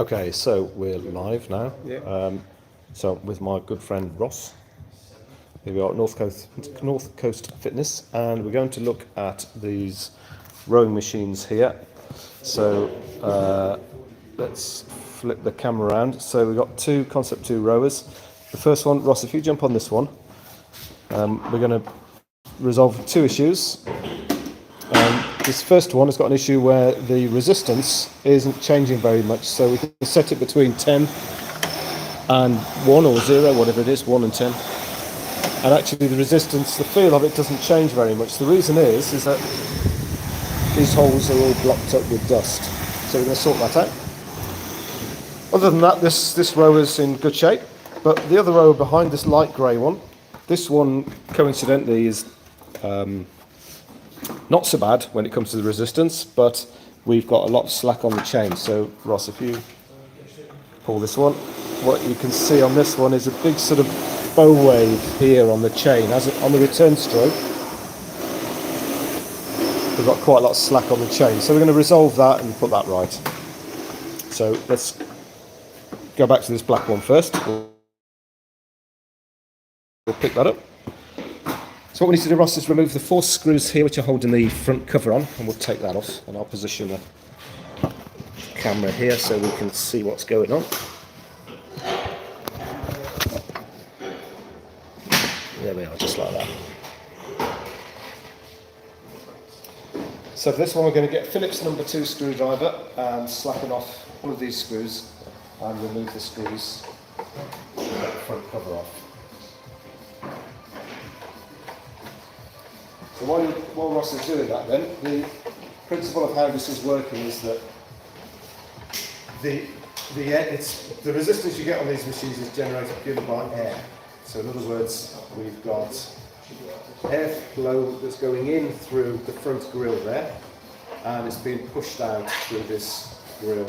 Okay, so we're live now. Yeah. So with my good friend Ross. Here we are at North Coast Fitness, and we're going to look at these rowing machines here. So let's flip the camera around. So we've got two Concept 2 rowers. The first one, Ross, if you jump on this one, we're going to resolve two issues. This first one has got an issue where the resistance isn't changing very much, so we can set it between 10 and 1 or 0, whatever it is, 1 and 10. And actually the resistance, the feel of it doesn't change very much. The reason is that these holes are all blocked up with dust. So we're going to sort that out. Other than that, this row is in good shape, but the other row behind, this light grey one, this one coincidentally is not so bad when it comes to the resistance, but we've got a lot of slack on the chain. So Ross, if you pull this one, what you can see on this one is a big sort of bow wave here on the chain. On the return stroke, we've got quite a lot of slack on the chain. So we're going to resolve that and put that right. So let's go back to this black one first. We'll pick that up. So what we need to do, Ross, is remove the 4 screws here which are holding the front cover on, and we'll take that off, and I'll position the camera here so we can see what's going on. There we are, just like that. So for this one we're going to get Phillips number 2 screwdriver and slacken off all of these screws and remove the screws to get the front cover off. So while Ross is doing that then, the principle of how this is working is that the resistance you get on these machines is generated purely by air. So in other words, we've got airflow that's going in through the front grille there, and it's being pushed out through this grille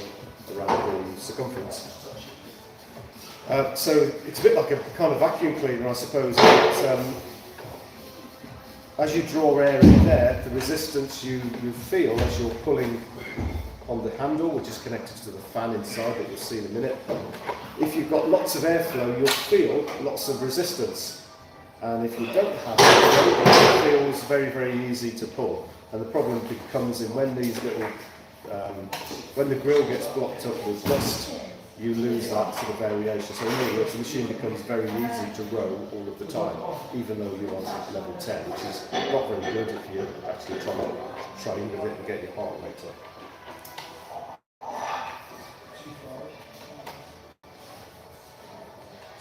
around the circumference. So it's a bit like a kind of vacuum cleaner, I suppose. As you draw air in there, the resistance you feel as you're pulling on the handle, which is connected to the fan inside that you'll see in a minute. If you've got lots of airflow, you'll feel lots of resistance. And if you don't have it, it feels very, very easy to pull. And the problem becomes in when these little, when the grill gets blocked up with dust, you lose that sort of variation. So in other words, the machine becomes very easy to row all of the time, even though you're on level 10, which is not very good if you're actually trying to train with it and get your heart rate up.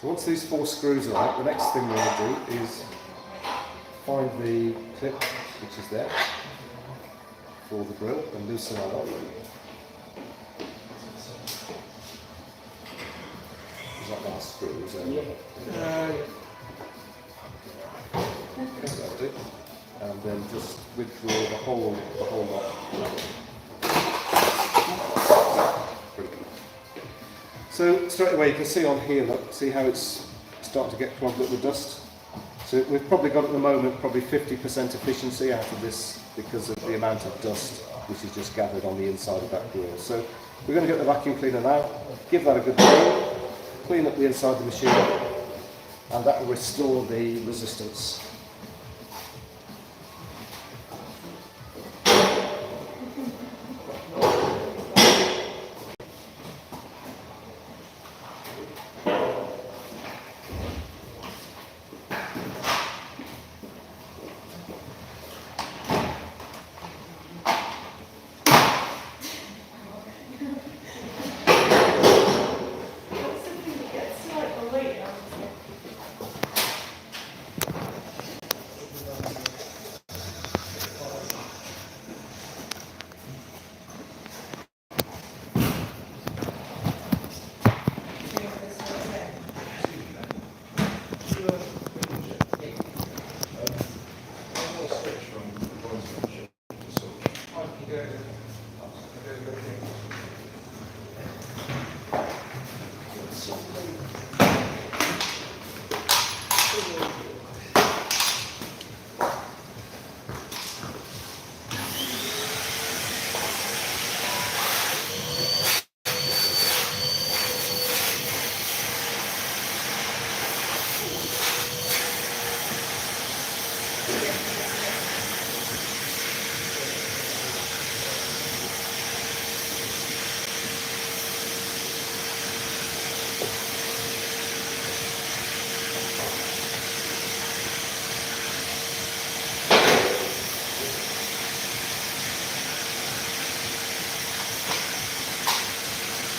So once these 4 screws are out, the next thing we're going to do is find the clip which is there for the grill and loosen that up. That last screw is there. And then just withdraw the whole lot. So straight away you can see on here, look, see how it's starting to get clogged up with dust. So we've probably got at the moment probably 50% efficiency out of this because of the amount of dust which is just gathered on the inside of that grill. So we're going to get the vacuum cleaner now, give that a good clean up the inside of the machine, and that will restore the resistance.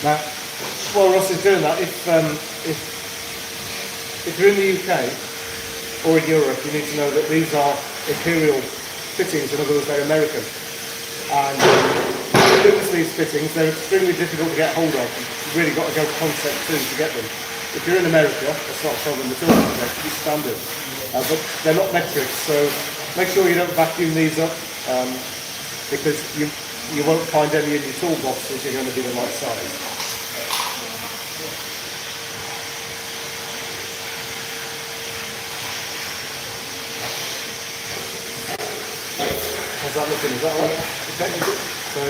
Now, while Ross is doing that, if you're in the UK or in Europe, you need to know that these are Imperial fittings, in other words, they're American. And to use these fittings, they're extremely difficult to get hold of. You've really got to go concept 2 to get them. If you're in America, that's not a problem at all, they're pretty standard. But they're not metric, so make sure you don't vacuum these up, because you won't find any in your toolbox which are going to be the right size. How's that looking? Is that all right? Okay. So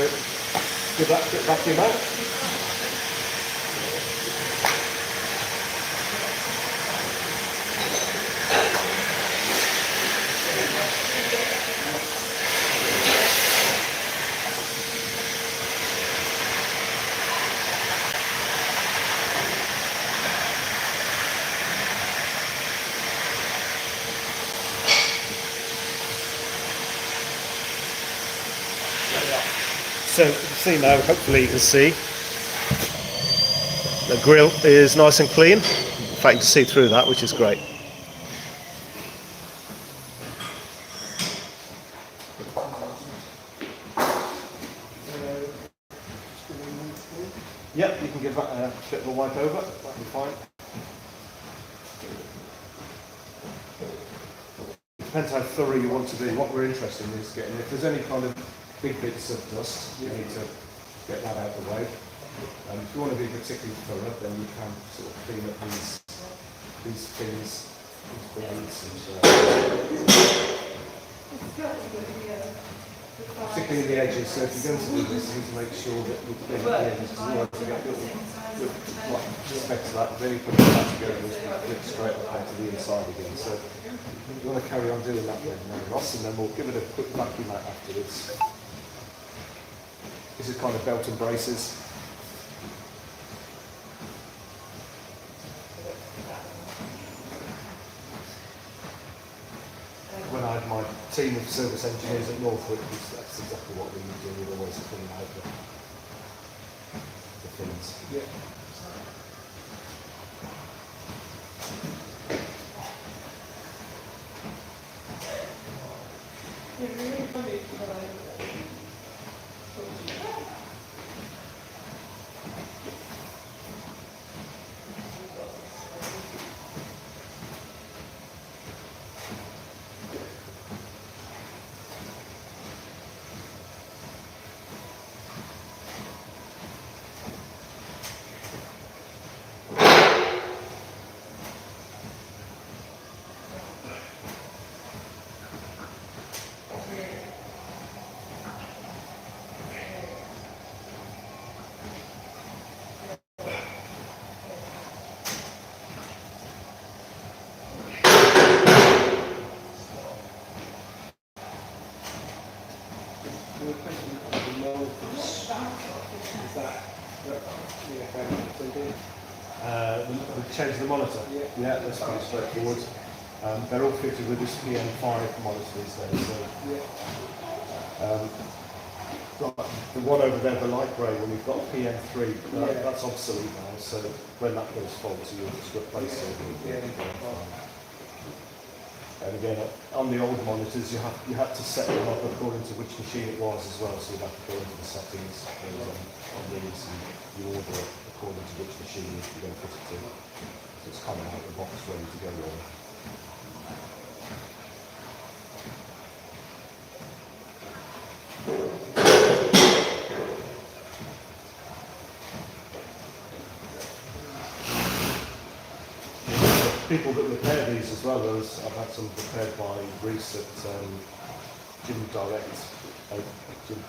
give that bit vacuum out. So you can see now, hopefully you can see, the grill is nice and clean. In fact, you can see through that, which is great. Yep, you can give that a bit of a wipe over, that'll be fine. Depends how thorough you want to be. What we're interested in is getting, if there's any kind of big bits of dust, you need to get that out of the way. If you want to be particularly thorough, then you can sort of clean up these things, these blades, and particularly the edges. So if you're going to do this, you need to make sure that you clean up the edges, because otherwise you get little specks of that. Then you put it back together and flip straight up out to the inside again. So you want to carry on doing that then, Ross, and then we'll give it a quick vacuum out afterwards. This is kind of belt and braces. When I had my team of service engineers at Northwood, that's exactly what we would do. We'd always clean out the things. Yeah. We changed the monitor. Yeah, that's pretty straightforward. They're all fitted with this PM5 monitor these days. So, the one over there, the light grey one, we've got a PM3. That's obsolete now. So when that goes faulty, you'll just replace it. And again, on the old monitors, you had to set them up according to which machine it was as well. So you'd have to go into the settings on these, and you order it according to which machine you're going to put it to. So it's kind of out of the box, ready to go on. People that repair these as well, as I've had some repaired by Reese at Jim Direct, Jim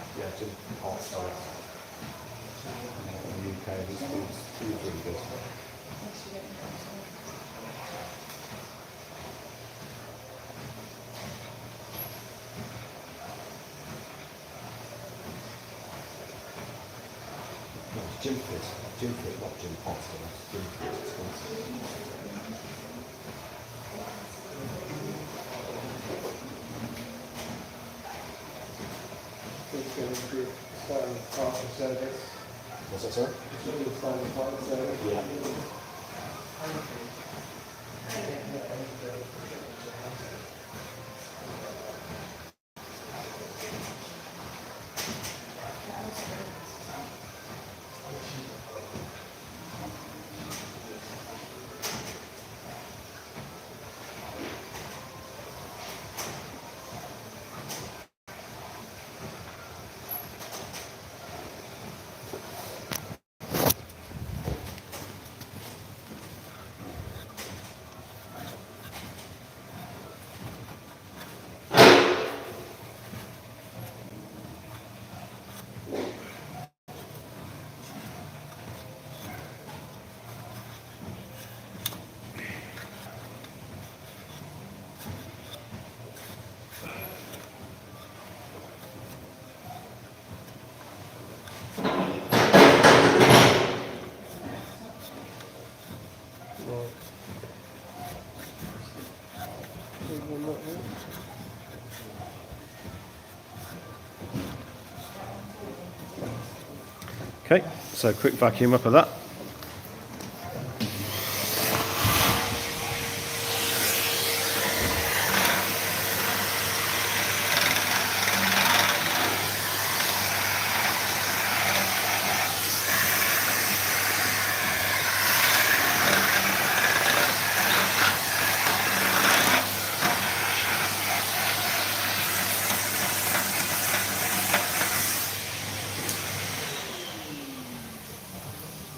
Parts Direct in the UK. He's really good. No, it's Jim Fit, not Jim Potts, it's Jim Fit. It's going to be starting part of service. What's that, sorry? Yeah. Okay, so quick vacuum up of that.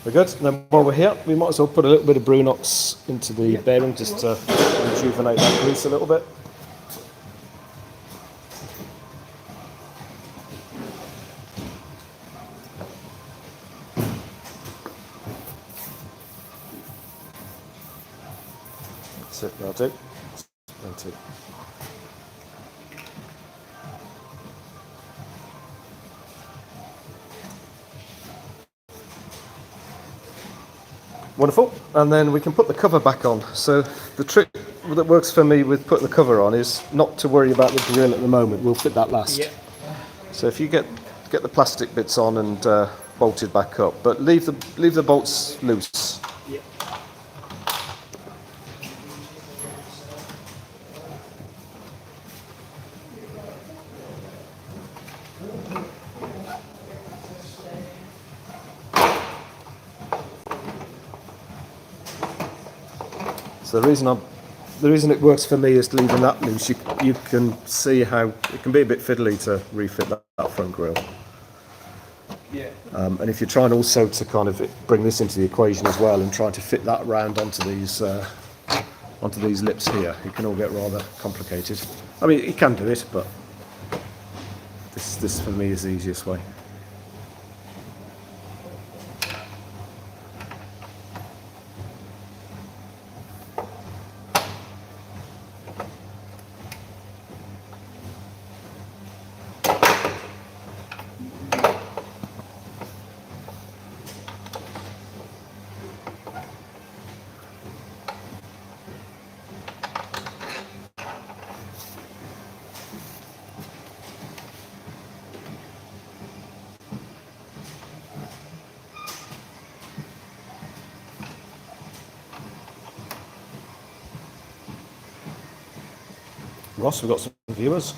We're good. And then while we're here, we might as well put a little bit of Brunox into the bearing just to rejuvenate that grease a little bit. That's it, that'll do. Plenty. Wonderful, and then we can put the cover back on. So the trick that works for me with putting the cover on is not to worry about the grill at the moment. We'll fit that last. Yeah. So if you get the plastic bits on and bolted back up, but leave the bolts loose. Yeah. So the reason it works for me is leaving that loose. You can see how it can be a bit fiddly to refit that front grille. Yeah. And if you're trying also to kind of bring this into the equation as well and trying to fit that round onto these lips here, it can all get rather complicated. I mean, you can do it, but this for me is the easiest way. Ross, we've got some viewers.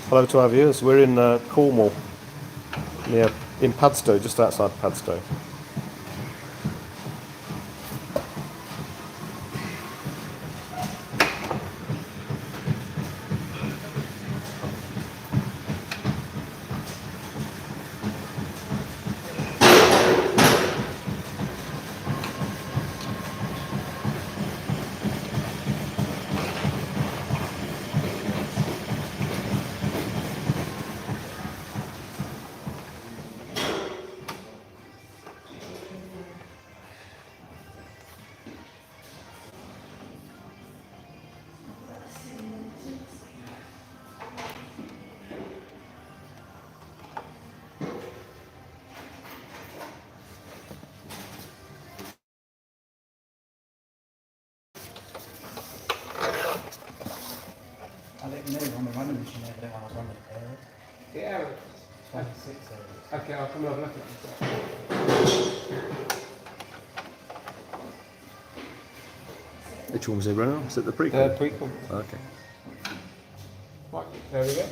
Hello to our viewers. We're in Cornwall, in Padstow, just outside Padstow. Okay, I'll come and have a look at it. Which one was it, Bruno? Was it the prequel? The prequel. Okay. Right, there we go.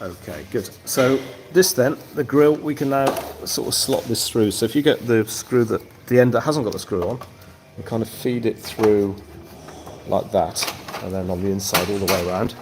Okay, good. So this then, the grill, we can now sort of slot this through. So if you get the screw that, the end that hasn't got the screw on, you kind of feed it through like that, and then on the inside all the way around.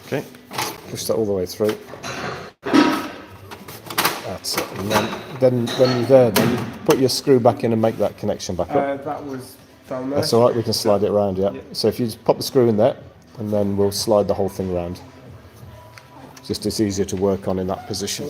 Okay, push that all the way through. That's it. And then when you're there, then you put your screw back in and make that connection back up. That was down there. That's all right. We can slide it around. Yeah. So if you just pop the screw in there, and then we'll slide the whole thing around. Just it's easier to work on in that position.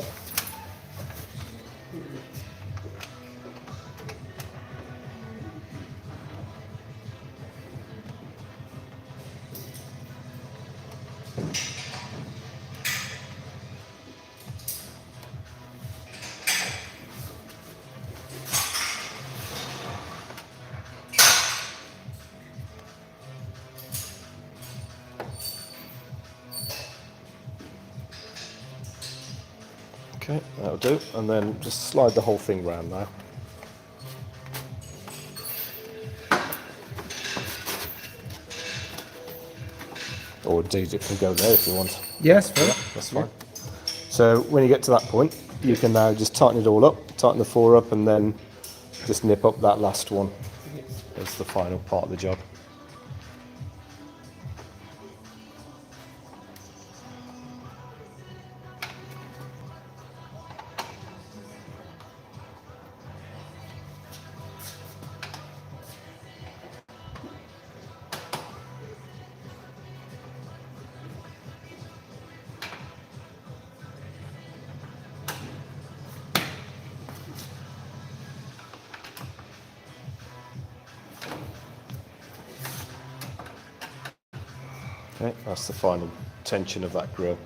Okay, that'll do. And then just slide the whole thing round now. Or indeed, it can go there if you want. Yes, fair. That's fine. So when you get to that point, you can now just tighten it all up, tighten the four up, and then just nip up that last one. That's the final part of the job. Okay, that's the final tension of that grill.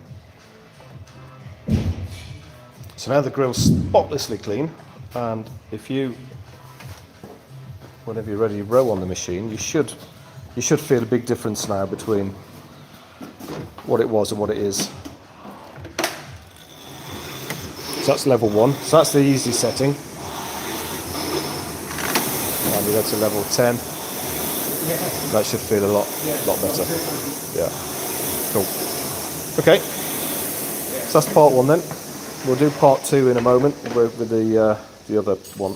So now the grill's spotlessly clean, and if you, whenever you're ready to row on the machine, you should feel a big difference now between what it was and what it is. So that's level 1. So that's the easy setting. And we go to level 10. That should feel a lot better. Yeah. Cool. Okay. So that's part 1 then. We'll do part 2 in a moment with the other one.